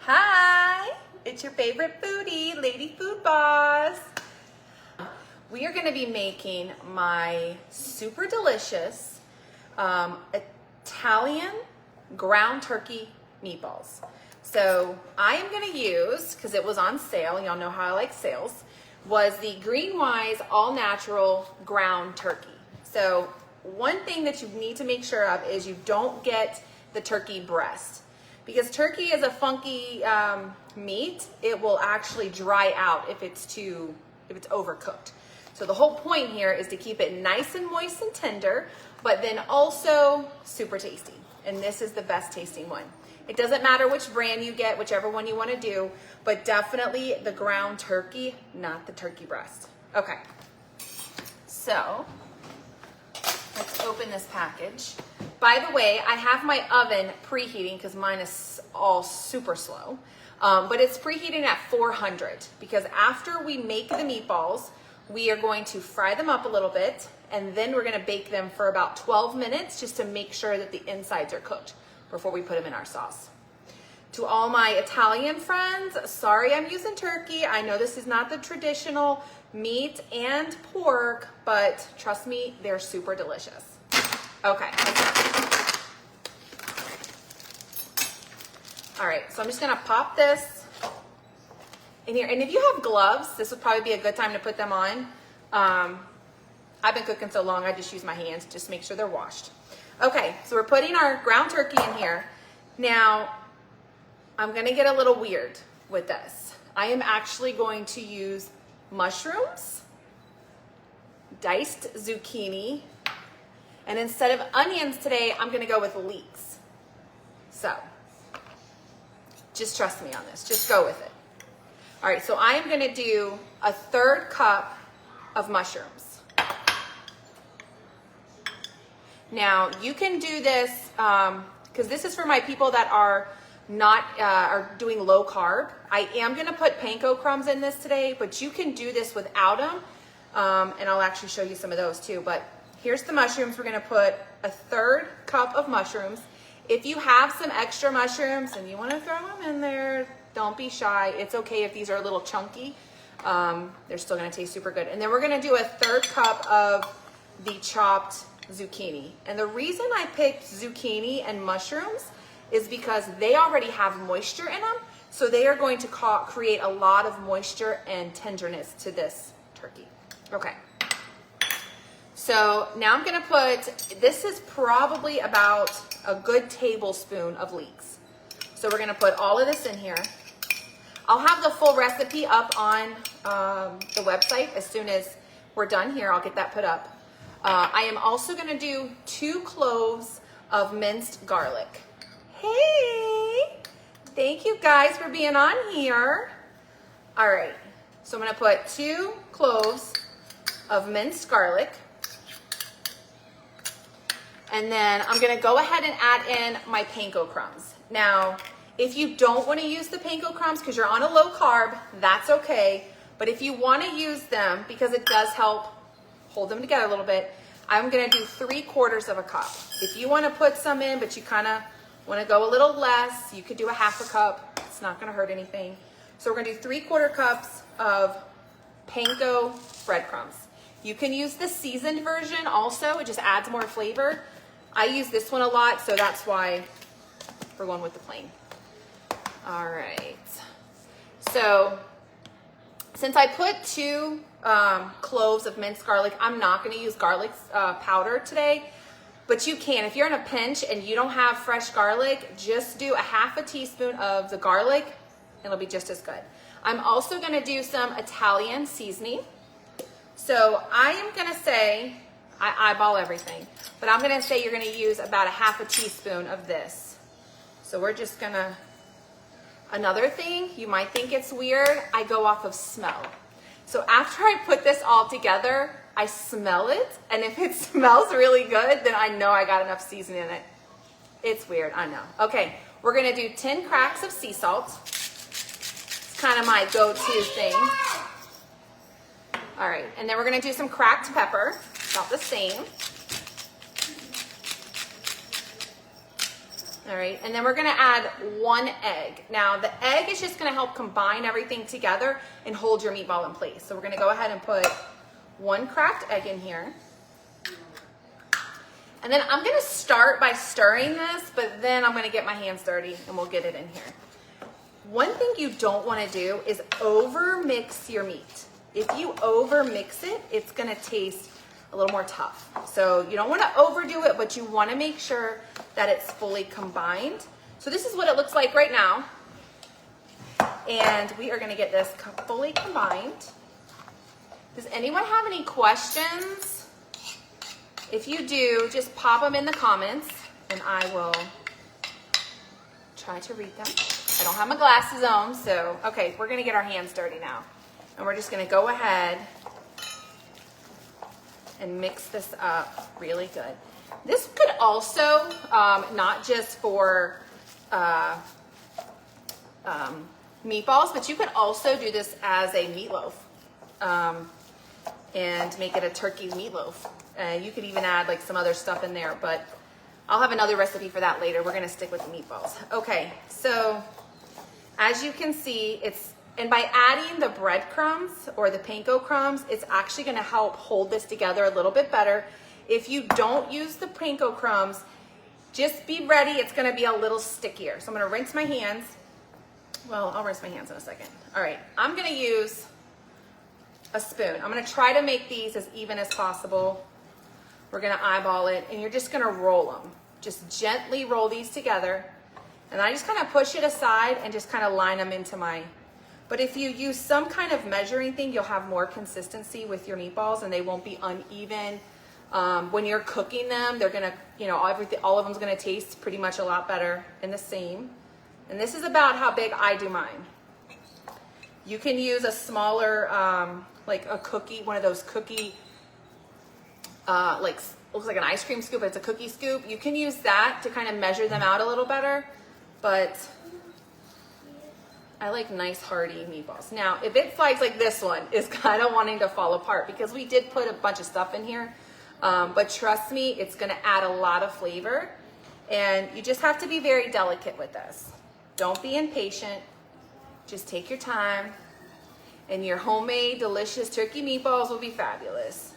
Hi, it's your favorite foodie, Lady Food Boss. We are going to be making my super delicious Italian ground turkey meatballs. So I am going to use, because it was on sale, y'all know how I like sales, was the Green Wise all natural ground turkey. So one thing that you need to make sure of is you don't get the turkey breast, because turkey is a funky meat. It will actually dry out if it's overcooked. So the whole point here is to keep it nice and moist and tender, but then also super tasty. And this is the best tasting one. It doesn't matter which brand you get, whichever one you want to do, but definitely the ground turkey, not the turkey breast. Okay, so let's open this package. By the way, I have my oven preheating because mine is all super slow, but it's preheating at 400 because after we make the meatballs, we are going to fry them up a little bit, and then we're going to bake them for about 12 minutes just to make sure that the insides are cooked before we put them in our sauce. To all my Italian friends, sorry I'm using turkey. I know this is not the traditional meat and pork, but trust me, they're super delicious. Okay. All right, so I'm just gonna pop this in here. And if you have gloves, this would probably be a good time to put them on. I've been cooking so long, I just use my hands just to make sure they're washed. Okay, so we're putting our ground turkey in here. Now, I'm gonna get a little weird with this. I am actually going to use mushrooms, diced zucchini, and instead of onions today, I'm gonna go with leeks. So, just trust me on this, just go with it. All right, so I am gonna do a 1/3 cup of mushrooms. Now, you can do this, because this is for my people that are are doing low carb. I am gonna put panko crumbs in this today, but you can do this without them, and I'll actually show you some of those too. But here's the mushrooms. We're gonna put a 1/3 cup of mushrooms. If you have some extra mushrooms and you wanna throw them in there, don't be shy. It's okay if these are a little chunky. They're still gonna taste super good. And then we're gonna do a 1/3 cup of the chopped zucchini. And the reason I picked zucchini and mushrooms is because they already have moisture in them. So they are going to create a lot of moisture and tenderness to this turkey. Okay. So now I'm gonna this is probably about a good tablespoon of leeks. So we're gonna put all of this in here. I'll have the full recipe up on the website as soon as we're done here. I'll get that put up. I am also gonna do 2 cloves of minced garlic. Hey, thank you guys for being on here. All right, so I'm gonna put 2 cloves of minced garlic. And then I'm gonna go ahead and add in my panko crumbs. Now, if you don't wanna use the panko crumbs because you're on a low carb, that's okay. But if you wanna use them, because it does help hold them together a little bit, I'm gonna do 3/4 cup. If you wanna put some in, but you kinda wanna go a little less, you could do a 1/2 cup. It's not gonna hurt anything. So we're gonna do 3/4 cups of panko breadcrumbs. You can use the seasoned version also, it just adds more flavor. I use this one a lot, so that's why we're going with the plain. All right, so since I put 2 cloves of minced garlic, I'm not gonna use garlic powder today, but you can. If you're in a pinch and you don't have fresh garlic, just do a 1/2 teaspoon of the garlic, and it'll be just as good. I'm also gonna do some Italian seasoning. So I am gonna say, I eyeball everything, but I'm gonna say you're gonna use about a 1/2 teaspoon of this. So we're just gonna, another thing, you might think it's weird, I go off of smell. So after I put this all together, I smell it, and if it smells really good, then I know I got enough seasoning in it. It's weird, I know. Okay, we're gonna do 10 cracks of sea salt. It's kind of my go-to thing. All right, and then we're gonna do some cracked pepper, about the same. All right, and then we're gonna add 1 egg. Now the egg is just gonna help combine everything together and hold your meatball in place. So we're gonna go ahead and put 1 cracked egg in here. And then I'm gonna start by stirring this, but then I'm gonna get my hands dirty and we'll get it in here. One thing you don't wanna do is over mix your meat. If you over mix it, it's gonna taste a little more tough. So you don't wanna overdo it, but you wanna make sure that it's fully combined. So this is what it looks like right now. And we are gonna get this fully combined. Does anyone have any questions? If you do, just pop them in the comments and I will try to read them. I don't have my glasses on, so, okay, we're gonna get our hands dirty now. And we're just gonna go ahead and mix this up really good. This could also, not just for meatballs, but you could also do this as a meatloaf and make it a turkey meatloaf. You could even add like some other stuff in there, but I'll have another recipe for that later. We're gonna stick with the meatballs. Okay, so as you can see, and by adding the breadcrumbs or the panko crumbs, it's actually gonna help hold this together a little bit better. If you don't use the panko crumbs, just be ready, it's gonna be a little stickier. So I'm gonna rinse my hands. Well, I'll rinse my hands in a second. All right, I'm gonna use a spoon. I'm gonna try to make these as even as possible. We're gonna eyeball it, and you're just gonna roll them. Just gently roll these together. And I just kind of push it aside and just kind of line them into but if you use some kind of measuring thing, you'll have more consistency with your meatballs and they won't be uneven. When you're cooking them, they're gonna, all of them's gonna taste pretty much a lot better and the same. And this is about how big I do mine. You can use a smaller, like a cookie, one of those cookie, looks like an ice cream scoop, but it's a cookie scoop. You can use that to kind of measure them out a little better, but I like nice hearty meatballs. Now, if it's like this one is kind of wanting to fall apart because we did put a bunch of stuff in here, but trust me, it's gonna add a lot of flavor and you just have to be very delicate with this. Don't be impatient, just take your time and your homemade delicious turkey meatballs will be fabulous.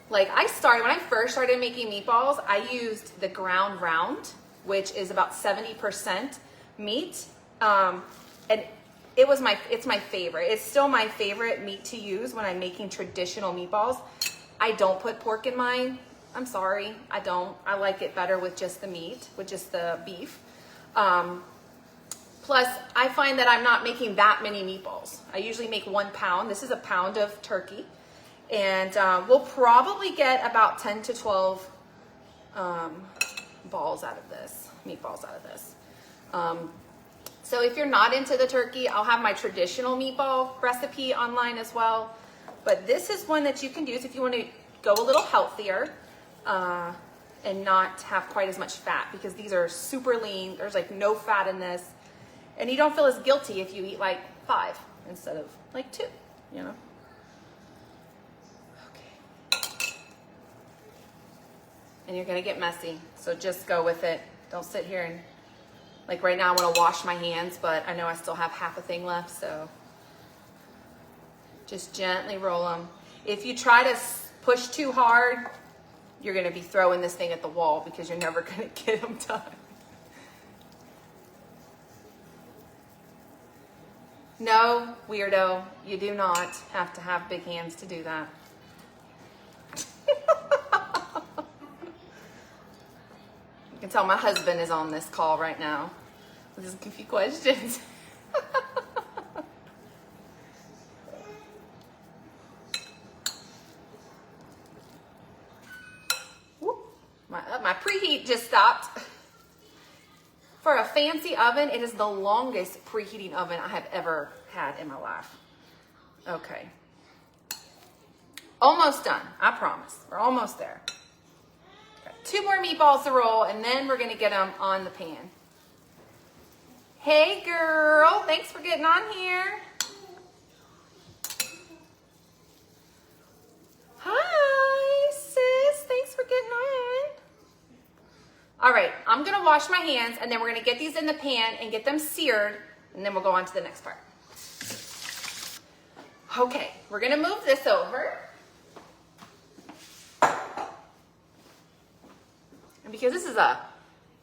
Like when I first started making meatballs, I used the ground round, which is about 70% meat. And it's my favorite. It's still my favorite meat to use when I'm making traditional meatballs. I don't put pork in mine. I'm sorry, I don't. I like it better with just the meat, with just the beef. Plus, I find that I'm not making that many meatballs. I usually make 1 pound. This is a pound of turkey. And we'll probably get about 10 to 12 balls out of this, meatballs out of this. So if you're not into the turkey, I'll have my traditional meatball recipe online as well. But this is one that you can use if you want to go a little healthier and not have quite as much fat because these are super lean. There's like no fat in this. And you don't feel as guilty if you eat like 5 instead of like 2, you know? And you're gonna get messy, so just go with it. Don't sit here and, like right now I wanna wash my hands, but I know I still have half a thing left, so just gently roll them. If you try to push too hard, you're gonna be throwing this thing at the wall because you're never gonna get them done. No, weirdo, you do not have to have big hands to do that. You can tell my husband is on this call right now with his goofy questions. My preheat just stopped. For a fancy oven, it is the longest preheating oven I have ever had in my life. Okay. Almost done, I promise. We're almost there. 2 more meatballs to roll, and then we're gonna get them on the pan. Hey girl, thanks for getting on here. Hi. I'm gonna wash my hands and then we're gonna get these in the pan and get them seared, and then we'll go on to the next part. Okay, we're gonna move this over. And because this is a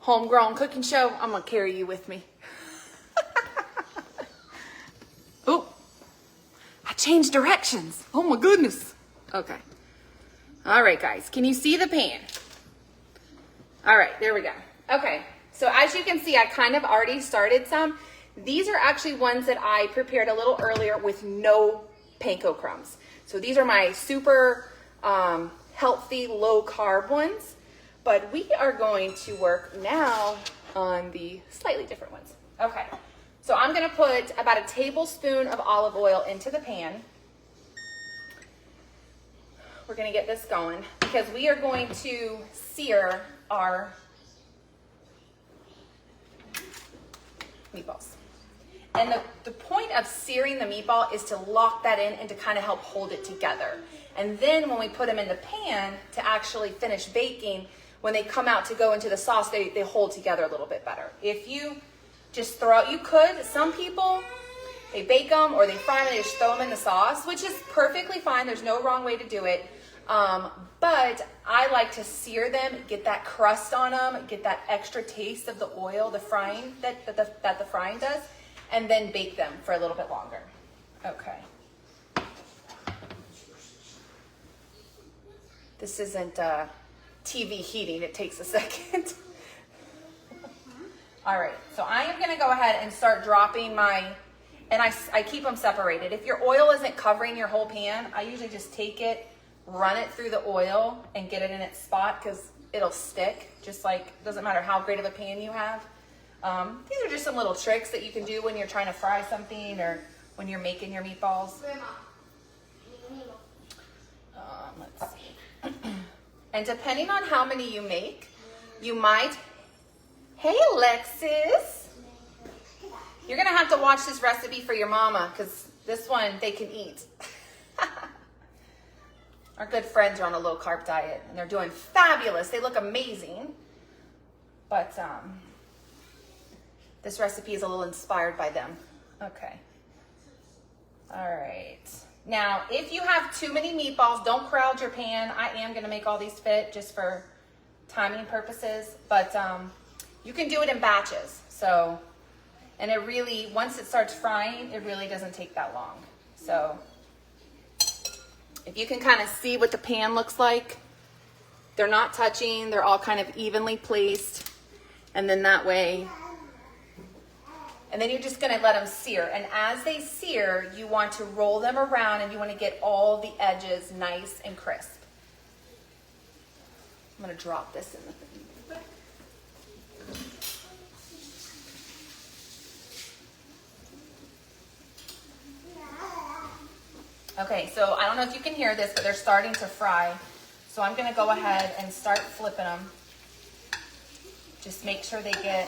homegrown cooking show, I'm gonna carry you with me. Oh, I changed directions. Oh my goodness. Okay. All right, guys, can you see the pan? All right, there we go. Okay, so as you can see, I kind of already started some. These are actually ones that I prepared a little earlier with no panko crumbs. So these are my super healthy, low carb ones. But we are going to work now on the slightly different ones. Okay, so I'm gonna put about a tablespoon of olive oil into the pan. We're gonna get this going because we are going to sear our meatballs. And the point of searing the meatball is to lock that in and to kind of help hold it together. And then when we put them in the pan to actually finish baking, when they come out to go into the sauce, they hold together a little bit better. If you just you could, some people, they bake them or they fry them and they just throw them in the sauce, which is perfectly fine. There's no wrong way to do it. But I like to sear them, get that crust on them, get that extra taste of the oil, the frying that the frying does, and then bake them for a little bit longer. Okay. This isn't TV heating, it takes a second. All right, so I am gonna go ahead and start dropping and I keep them separated. If your oil isn't covering your whole pan, I usually just take it, run it through the oil and get it in its spot because it'll stick, just like, doesn't matter how great of a pan you have. These are just some little tricks that you can do when you're trying to fry something or when you're making your meatballs. Let's see. And depending on how many you make, you might, hey Alexis, you're gonna have to watch this recipe for your mama because this one they can eat. Our good friends are on a low carb diet and they're doing fabulous. They look amazing. But this recipe is a little inspired by them. Okay. All right. Now, if you have too many meatballs, don't crowd your pan. I am gonna make all these fit just for timing purposes, but you can do it in batches. So, and it really, once it starts frying, it really doesn't take that long. So, if you can kind of see what the pan looks like, they're not touching, they're all kind of evenly placed. And then that way, and then you're just gonna let them sear. And as they sear, you want to roll them around and you wanna get all the edges nice and crisp. I'm gonna drop this in the thing. Okay, so I don't know if you can hear this, but they're starting to fry. So I'm gonna go ahead and start flipping them. Just make sure they get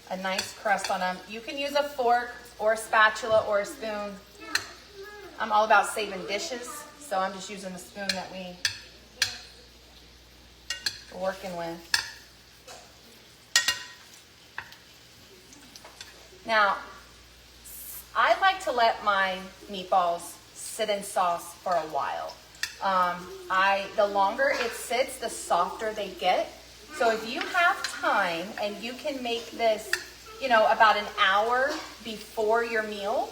a nice crust on them. You can use a fork or a spatula or a spoon. I'm all about saving dishes, so I'm just using the spoon that we're working with. Now, I like to let my meatballs sit in sauce for a while. The longer it sits, the softer they get. So if you have time and you can make this, about an hour before your meal,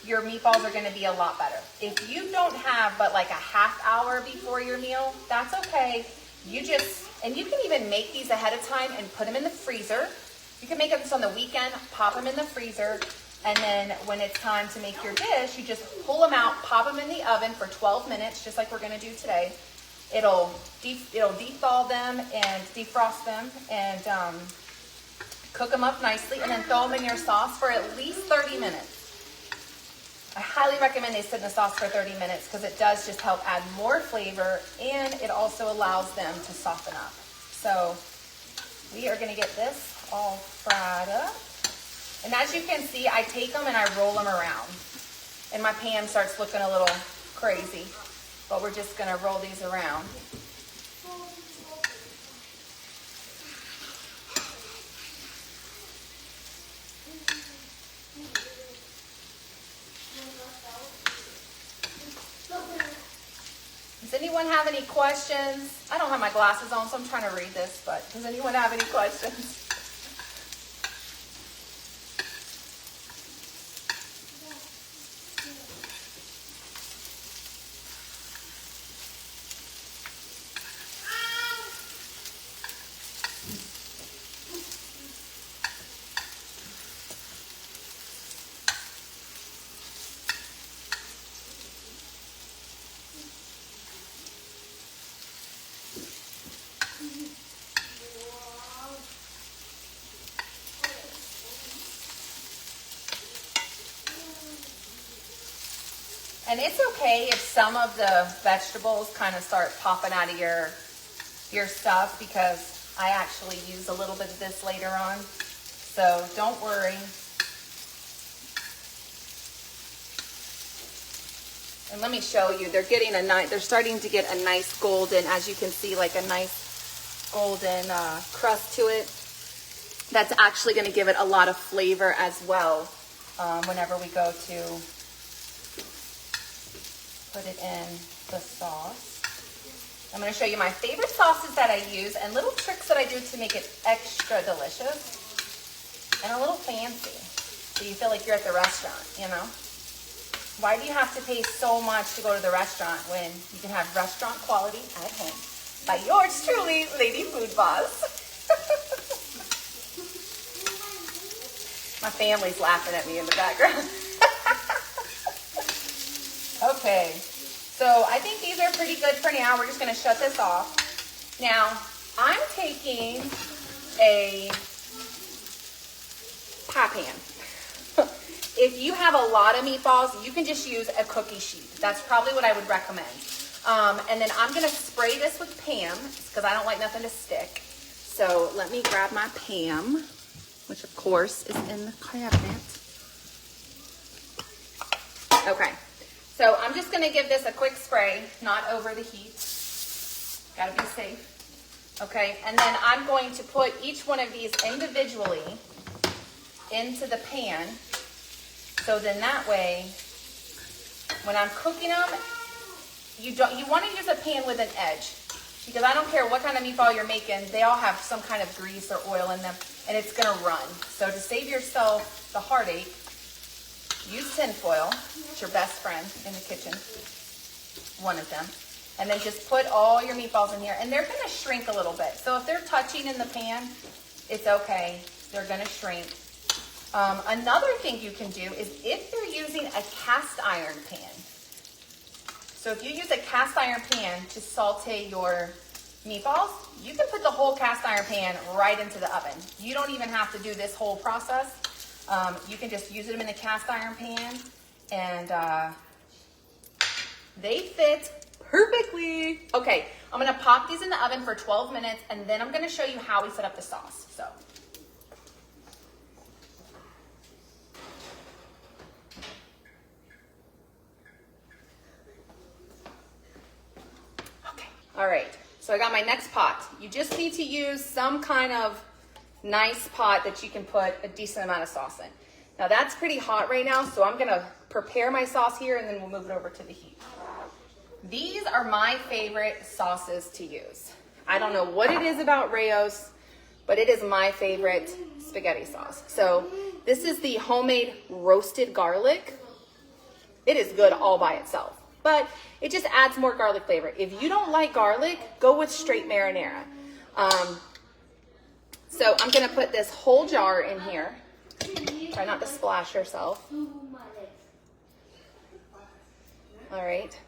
your meatballs are gonna be a lot better. If you don't have but like a half hour before your meal, that's okay. And you can even make these ahead of time and put them in the freezer. You can make this on the weekend, pop them in the freezer, and then when it's time to make your dish, you just pull them out, pop them in the oven for 12 minutes, just like we're gonna do today. It'll defall them and defrost them and cook them up nicely, and then throw them in your sauce for at least 30 minutes. I highly recommend they sit in the sauce for 30 minutes because it does just help add more flavor and it also allows them to soften up. So we are gonna get this all fried up. And as you can see, I take them and I roll them around. And my pan starts looking a little crazy, but we're just gonna roll these around. Does anyone have any questions? I don't have my glasses on, so I'm trying to read this, but does anyone have any questions? And it's okay if some of the vegetables kind of start popping out of your stuff, because I actually use a little bit of this later on. So don't worry. And let me show you, they're starting to get a nice golden, as you can see, like a nice golden crust to it. That's actually going to give it a lot of flavor as well whenever we go to put it in the sauce. I'm going to show you my favorite sauces that I use and little tricks that I do to make it extra delicious and a little fancy, so you feel like you're at the restaurant, you know? Why do you have to pay so much to go to the restaurant when you can have restaurant quality at home? By yours truly, Lady Food Boss. My family's laughing at me in the background. Okay, so I think these are pretty good for now. We're just going to shut this off. Now, I'm taking a pie pan. If you have a lot of meatballs, you can just use a cookie sheet. That's probably what I would recommend. And then I'm going to spray this with Pam, because I don't like nothing to stick. So let me grab my Pam, which of course is in the cabinet. Okay. So I'm just going to give this a quick spray, not over the heat. Got to be safe. Okay, and then I'm going to put each one of these individually into the pan. So then that way, when I'm cooking them, you want to use a pan with an edge, because I don't care what kind of meatball you're making, they all have some kind of grease or oil in them, and it's going to run. So to save yourself the heartache, use tinfoil. It's your best friend in the kitchen, one of them. And then just put all your meatballs in here, and they're going to shrink a little bit. So if they're touching in the pan, it's okay. They're going to shrink. Another thing you can do is if you're using a cast iron pan. So if you use a cast iron pan to saute your meatballs, you can put the whole cast iron pan right into the oven. You don't even have to do this whole process. You can just use them in the cast iron pan, and they fit perfectly. Okay, I'm gonna pop these in the oven for 12 minutes, and then I'm gonna show you how we set up the sauce. So. Okay, all right, so I got my next pot. You just need to use some kind of nice pot that you can put a decent amount of sauce in. Now that's pretty hot right now, so I'm gonna prepare my sauce here, and then we'll move it over to the heat. These are my favorite sauces to use. I don't know what it is about Raos, but it is my favorite spaghetti sauce. So this is the homemade roasted garlic. It is good all by itself, but it just adds more garlic flavor. If you don't like garlic, go with straight marinara. So I'm gonna put this whole jar in here. Try not to splash yourself. All right.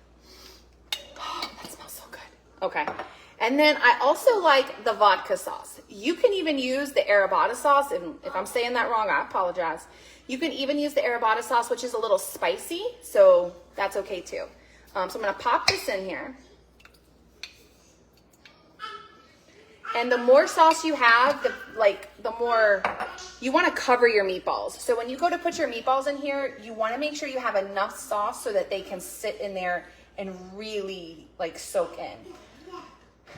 Oh, that smells so good. Okay. And then I also like the vodka sauce. You can even use the arrabbiata sauce, and if I'm saying that wrong, I apologize. You can even use the arrabbiata sauce, which is a little spicy, so that's okay too. So I'm gonna pop this in here. And the more sauce you have, the more you want to cover your meatballs. So when you go to put your meatballs in here, you want to make sure you have enough sauce so that they can sit in there and really soak in.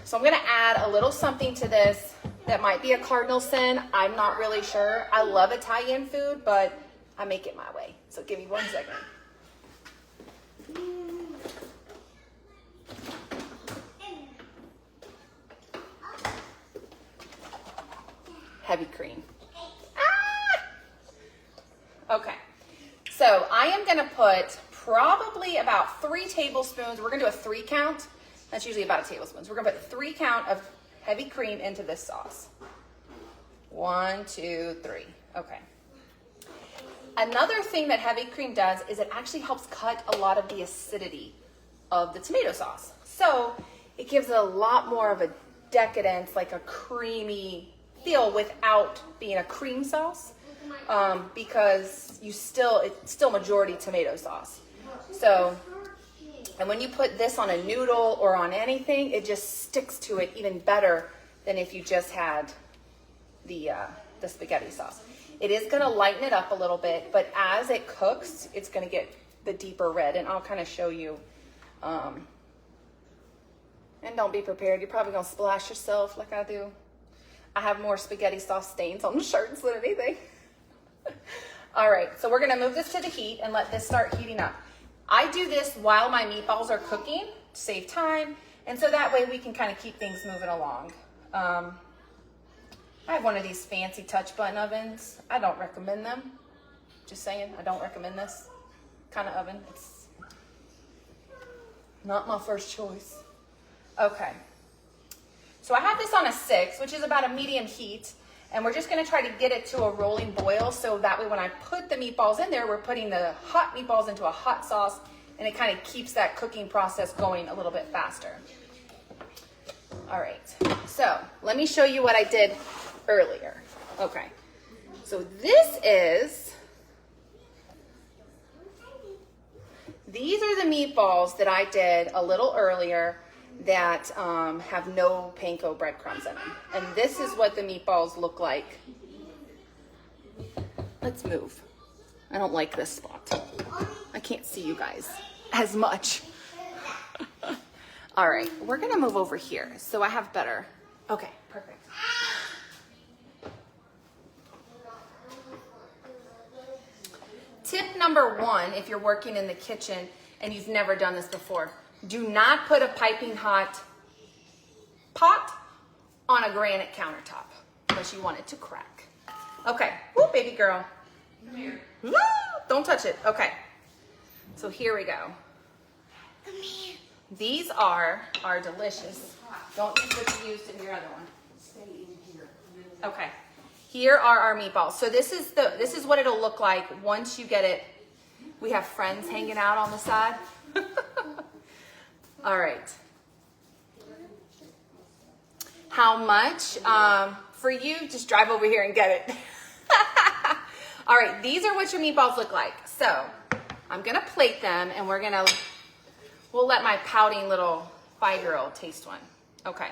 So I'm going to add a little something to this that might be a cardinal sin. I'm not really sure. I love Italian food, but I make it my way. So give me 1 second. heavy cream. Ah! Okay, so I am gonna put probably about 3 tablespoons. We're gonna do a 3 count. That's usually about a tablespoon. So we're gonna put 3 count of heavy cream into this sauce. 1, 2, 3. Okay. Another thing that heavy cream does is it actually helps cut a lot of the acidity of the tomato sauce. So it gives it a lot more of a decadence, like a creamy feel without being a cream sauce, because it's still majority tomato sauce. So, and when you put this on a noodle or on anything, it just sticks to it even better than if you just had the spaghetti sauce. It is going to lighten it up a little bit, but as it cooks, it's going to get the deeper red, and I'll kind of show you. And don't be prepared. You're probably going to splash yourself like I do. I have more spaghetti sauce stains on the shirts than anything. All right, so we're going to move this to the heat and let this start heating up. I do this while my meatballs are cooking to save time, and so that way we can kind of keep things moving along. I have one of these fancy touch button ovens. I don't recommend them. Just saying, I don't recommend this kind of oven. It's not my first choice. Okay. So I have this on a 6, which is about a medium heat, and we're just gonna try to get it to a rolling boil, so that way when I put the meatballs in there, we're putting the hot meatballs into a hot sauce, and it kind of keeps that cooking process going a little bit faster. All right, so let me show you what I did earlier. Okay, so these are the meatballs that I did a little earlier that have no panko breadcrumbs in them. And this is what the meatballs look like. Let's move. I don't like this spot. I can't see you guys as much. All right, we're gonna move over here so I have better. Okay, perfect. Tip number 1, if you're working in the kitchen and you've never done this before, do not put a piping hot pot on a granite countertop unless you want it to crack. Okay, woo, baby girl. Come here. Woo, don't touch it. Okay, so here we go. Come here. These are delicious. Don't use what you used in your other one. Stay in here. Okay. Here are our meatballs. So this is what it'll look like once you get it. We have friends hanging out on the side. All right. How much? For you, just drive over here and get it. All right, these are what your meatballs look like. So I'm gonna plate them, and we'll let my pouting little 5-year-old taste one. Okay.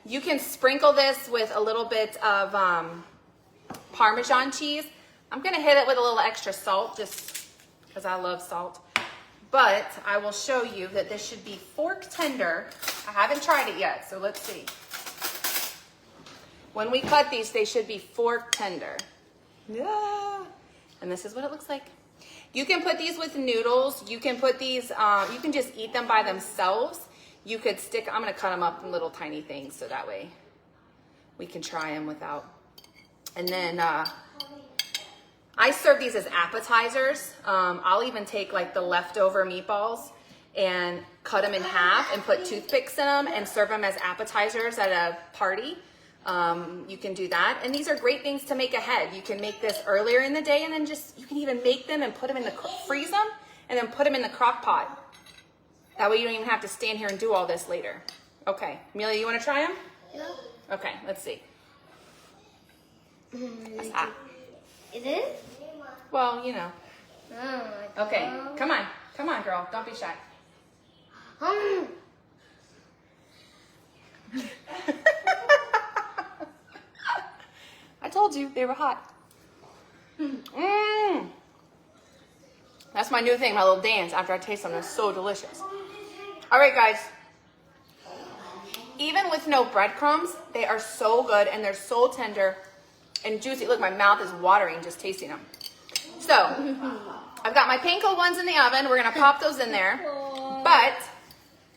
You can sprinkle this with a little bit of Parmesan cheese. I'm gonna hit it with a little extra salt just because I love salt. But I will show you that this should be fork tender. I haven't tried it yet, so let's see. When we cut these, they should be fork tender. Yeah. And this is what it looks like. You can put these with noodles. You can put these, you can just eat them by themselves. You could I'm gonna cut them up in little tiny things so that way we can try them without. And then I serve these as appetizers. I'll even take like the leftover meatballs and cut them in half and put toothpicks in them and serve them as appetizers at a party. You can do that. And these are great things to make ahead. You can make this earlier in the day, and then you can even make them and put them in freeze them and then put them in the crock pot. That way you don't even have to stand here and do all this later. Okay, Amelia, you want to try them? Yeah. Okay, let's see. That's hot. Is it? Well, you know. Oh, Okay, come on, girl. Don't be shy. I told you they were hot. That's my new thing, my little dance after I taste them. They're so delicious. All right, guys. Even with no breadcrumbs, they are so good and they're so tender and juicy. Look, my mouth is watering just tasting them. So, I've got my panko ones in the oven. We're gonna pop those in there. But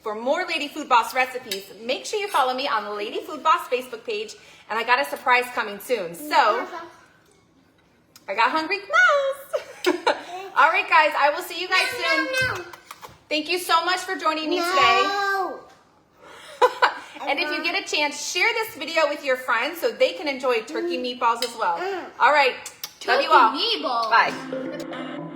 for more Lady Food Boss recipes, make sure you follow me on the Lady Food Boss Facebook page. And I got a surprise coming soon. So, I got hungry mouse. All right, guys, I will see you guys soon. No. Thank you so much for joining me today. And if you get a chance, share this video with your friends so they can enjoy turkey meatballs as well. All right. Love you all. Meatballs. Bye.